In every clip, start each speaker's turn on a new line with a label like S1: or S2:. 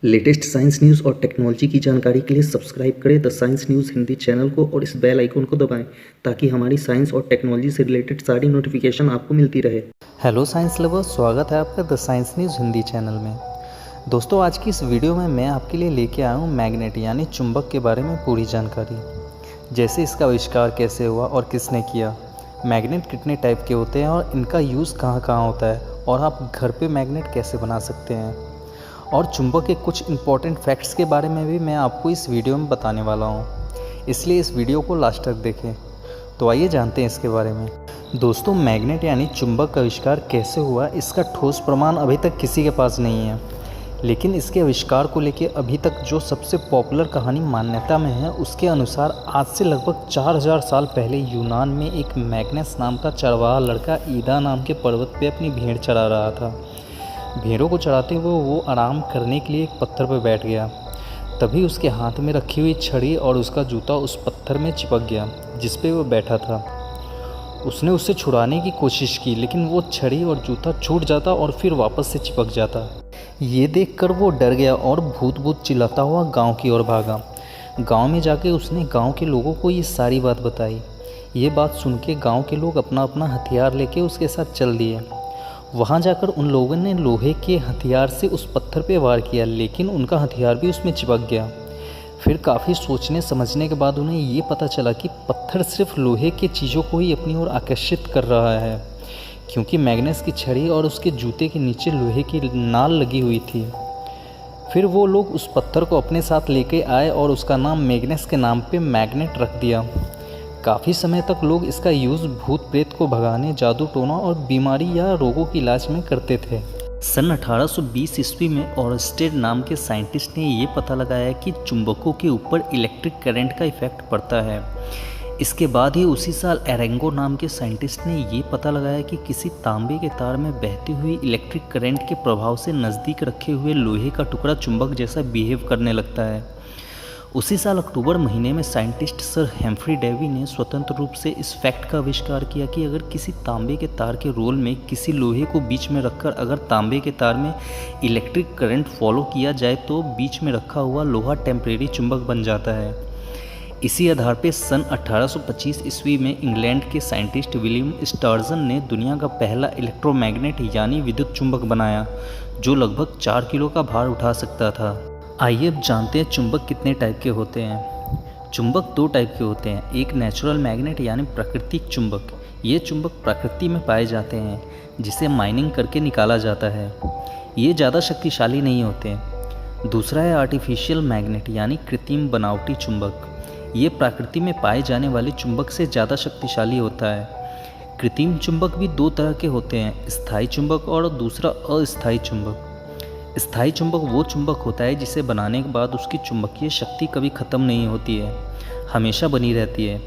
S1: Latest science news और technology की जानकारी के लिए सब्सक्राइब करें the science news Hindi channel को और इस बेल आइकन को दबाएं ताकि हमारी साइंस और टेक्नोलॉजी से रिलेटेड सारी नोटिफिकेशन आपको मिलती रहे।
S2: हेलो साइंस लवर्स, स्वागत है आपका the science news Hindi channel में। दोस्तों, आज की इस वीडियो में मैं आपके लिए लेके आया हूँ मैग्नेट यानी चुंबक के बारे में पूरी जानकारी। जैसे इसका आविष्कार कैसे हुआ और किसने किया, मैग्नेट कितने टाइप के होते हैं और इनका यूज़ कहाँ कहाँ होता है, और आप घर पे मैग्नेट कैसे बना सकते हैं, और चुंबक के कुछ इंपॉर्टेंट फैक्ट्स के बारे में भी मैं आपको इस वीडियो में बताने वाला हूँ। इसलिए इस वीडियो को लास्ट तक देखें। तो आइए जानते हैं इसके बारे में। दोस्तों, मैग्नेट यानी चुंबक का आविष्कार कैसे हुआ, इसका ठोस प्रमाण अभी तक किसी के पास नहीं है। लेकिन इसके आविष्कार को लेकर अभी तक जो सबसे पॉपुलर कहानी मान्यता में है, उसके अनुसार आज से लगभग 4000 साल पहले यूनान में एक मैग्नस नाम का चरवाहा लड़का ईदा नाम के पर्वत पे अपनी भेड़ चरा रहा था। भेड़ों को चराते हुए वो आराम करने के लिए एक पत्थर पर बैठ गया। तभी उसके हाथ में रखी हुई छड़ी और उसका जूता उस पत्थर में चिपक गया जिस पे वो बैठा था। उसने उसे छुड़ाने की कोशिश की, लेकिन वो छड़ी और जूता छूट जाता और फिर वापस से चिपक जाता। ये देखकर वो डर गया और भूत भूत चिल्लाता हुआ गांव की ओर भागा। गांव में जाके उसने गांव के लोगों को ये सारी बात बताई। ये बात सुन के गाँव के लोग अपना अपना हथियार लेके उसके साथ चल दिए। वहाँ जाकर उन लोगों ने लोहे के हथियार से उस पत्थर पे वार किया, लेकिन उनका हथियार भी उसमें चिपक गया। फिर काफ़ी सोचने समझने के बाद उन्हें ये पता चला कि पत्थर सिर्फ लोहे की चीज़ों को ही अपनी ओर आकर्षित कर रहा है, क्योंकि मैग्नेस की छड़ी और उसके जूते के नीचे लोहे की नाल लगी हुई थी। फिर वो लोग उस पत्थर को अपने साथ लेके आए और उसका नाम मैग्नेस के नाम पे मैग्नेट रख दिया। काफ़ी समय तक लोग इसका यूज़ भूत प्रेत को भगाने, जादू टोना और बीमारी या रोगों के इलाज में करते थे। सन 1820 ईस्वी में ऑरस्टेड नाम के साइंटिस्ट ने ये पता लगाया कि चुंबकों के ऊपर इलेक्ट्रिक करंट का इफेक्ट पड़ता है। इसके बाद ही उसी साल एरेंगो नाम के साइंटिस्ट ने ये पता लगाया कि किसी तांबे के तार में बहती हुई इलेक्ट्रिक करंट के प्रभाव से नज़दीक रखे हुए लोहे का टुकड़ा चुंबक जैसा बिहेव करने लगता है। उसी साल अक्टूबर महीने में साइंटिस्ट सर हेम्फ्री डेवी ने स्वतंत्र रूप से इस फैक्ट का आविष्कार किया कि अगर किसी तांबे के तार के रोल में किसी लोहे को बीच में रखकर अगर तांबे के तार में इलेक्ट्रिक करंट फॉलो किया जाए तो बीच में रखा हुआ लोहा टेम्परेरी चुंबक बन जाता है। इसी आधार पर सन 1825 ईस्वी में इंग्लैंड के साइंटिस्ट विलियम स्टर्जन ने दुनिया का पहला इलेक्ट्रोमैग्नेट यानी विद्युत चुंबक बनाया, जो लगभग 4 किलो का भार उठा सकता था। आइए अब जानते हैं चुंबक कितने टाइप के होते हैं। चुंबक 2 टाइप के होते हैं। एक नेचुरल मैग्नेट यानी प्राकृतिक चुंबक। ये चुंबक प्रकृति में पाए जाते हैं, जिसे माइनिंग करके निकाला जाता है। ये ज़्यादा शक्तिशाली नहीं होते। दूसरा है आर्टिफिशियल मैग्नेट यानी कृत्रिम बनावटी चुंबक। ये प्रकृति में पाए जाने वाले चुंबक से ज़्यादा शक्तिशाली होता है। कृत्रिम चुंबक भी 2 तरह के होते हैं, स्थायी चुंबक और दूसरा अस्थायी चुंबक। स्थायी चुंबक वो चुंबक होता है जिसे बनाने के बाद उसकी चुंबकीय शक्ति कभी ख़त्म नहीं होती है, हमेशा बनी रहती है।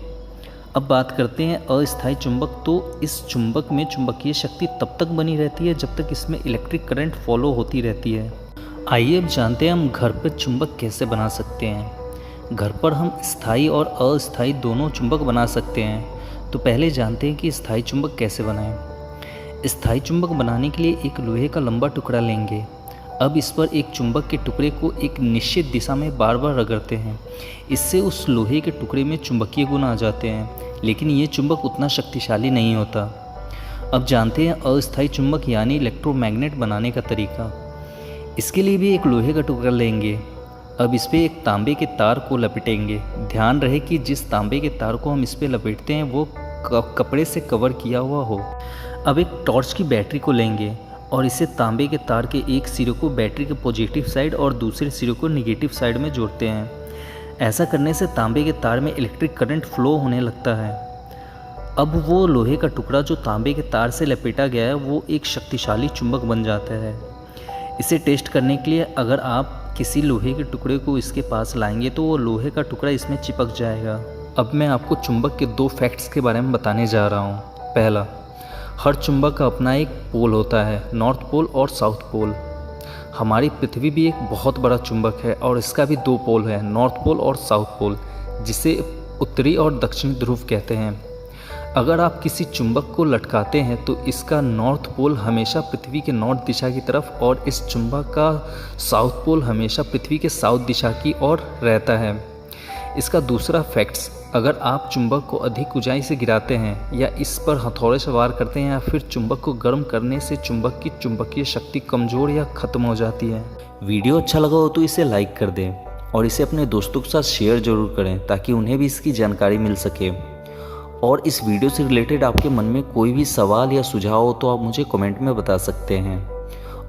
S2: अब बात करते हैं अस्थायी चुंबक। तो इस चुंबक में चुंबकीय शक्ति तब तक बनी रहती है जब तक इसमें इलेक्ट्रिक करंट फॉलो होती रहती है। आइए अब जानते हैं हम घर पर चुंबक कैसे बना सकते हैं। घर पर हम स्थायी और अस्थायी दोनों चुंबक बना सकते हैं। तो पहले जानते हैं कि स्थायी चुंबक कैसे बनाएं। स्थायी चुंबक बनाने के लिए एक लोहे का लंबा टुकड़ा लेंगे। अब इस पर एक चुंबक के टुकड़े को एक निश्चित दिशा में बार बार रगड़ते हैं। इससे उस लोहे के टुकड़े में चुंबकीय गुण आ जाते हैं, लेकिन ये चुंबक उतना शक्तिशाली नहीं होता। अब जानते हैं अस्थायी चुंबक यानी इलेक्ट्रोमैग्नेट बनाने का तरीका। इसके लिए भी एक लोहे का टुकड़ा लेंगे। अब इस पर एक तांबे के तार को लपेटेंगे। ध्यान रहे कि जिस तांबे के तार को हम इस पर लपेटते हैं वो कपड़े से कवर किया हुआ हो। अब एक टॉर्च की बैटरी को लेंगे और इसे तांबे के तार के एक सिरे को बैटरी के पॉजिटिव साइड और दूसरे सिरे को नेगेटिव साइड में जोड़ते हैं। ऐसा करने से तांबे के तार में इलेक्ट्रिक करंट फ्लो होने लगता है। अब वो लोहे का टुकड़ा जो तांबे के तार से लपेटा गया है वो एक शक्तिशाली चुंबक बन जाता है। इसे टेस्ट करने के लिए अगर आप किसी लोहे के टुकड़े को इसके पास लाएंगे तो वो लोहे का टुकड़ा इसमें चिपक जाएगा। अब मैं आपको चुंबक के 2 फैक्ट्स के बारे में बताने जा रहा हूँ। पहला, हर चुंबक का अपना एक पोल होता है, नॉर्थ पोल और साउथ पोल। हमारी पृथ्वी भी एक बहुत बड़ा चुंबक है और इसका भी 2 पोल है, नॉर्थ पोल और साउथ पोल, जिसे उत्तरी और दक्षिणी ध्रुव कहते हैं। अगर आप किसी चुंबक को लटकाते हैं तो इसका नॉर्थ पोल हमेशा पृथ्वी के नॉर्थ दिशा की तरफ और इस चुंबक का साउथ पोल हमेशा पृथ्वी के साउथ दिशा की ओर रहता है। इसका दूसरा फैक्ट्स, अगर आप चुंबक को अधिक ऊंचाई से गिराते हैं या इस पर हथौड़े से वार करते हैं या फिर चुंबक को गर्म करने से चुंबक की चुंबकीय शक्ति कमज़ोर या ख़त्म हो जाती है।
S3: वीडियो अच्छा लगा हो तो इसे लाइक कर दें और इसे अपने दोस्तों के साथ शेयर ज़रूर करें ताकि उन्हें भी इसकी जानकारी मिल सके। और इस वीडियो से रिलेटेड आपके मन में कोई भी सवाल या सुझाव हो तो आप मुझे कमेंट में बता सकते हैं।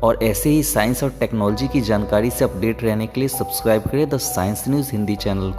S3: और ऐसे ही साइंस और टेक्नोलॉजी की जानकारी से अपडेट रहने के लिए सब्सक्राइब करें the science news Hindi channel को।